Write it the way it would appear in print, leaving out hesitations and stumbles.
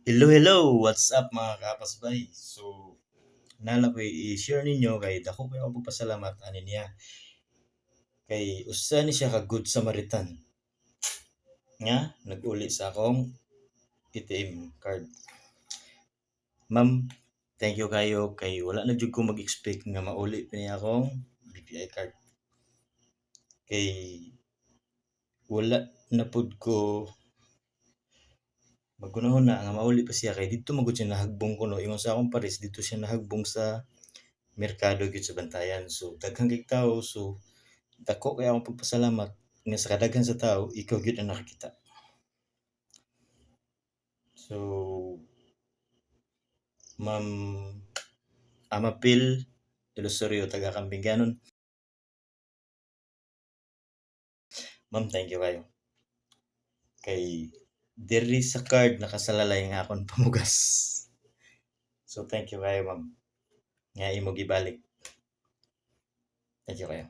Hello, hello! What's up mga kapasbay? So, nala ko i-share ninyo kay dako kayo ako pagpasalamat ani niya. Kay usa ni siya ka good Samaritan nga nag-uli sa akong ATM card. Ma'am, thank you kayo kay wala na jud ko mag-expect nga mauli pa niya akong BPI card. Kay wala na pud ko magkunahon na nga mauli pa siya kay dito magud siya nahagbong kuno ingon sa akong pares dito siya nahagbong sa merkado gyud sa Bantayan. So daghang kay tawo, so dako kay akong pagpasalamat nga sa kadaghan sa tawo ikaw gyud ang nakakita. So Ma'am Amapil Ilosorio taga Kambingganon. Ma'am, thank you kayo. Kay diri sa card nakasalalay nga akong pamugas. So thank you kayo ma'am nga imo gibalik. Thank you kayo.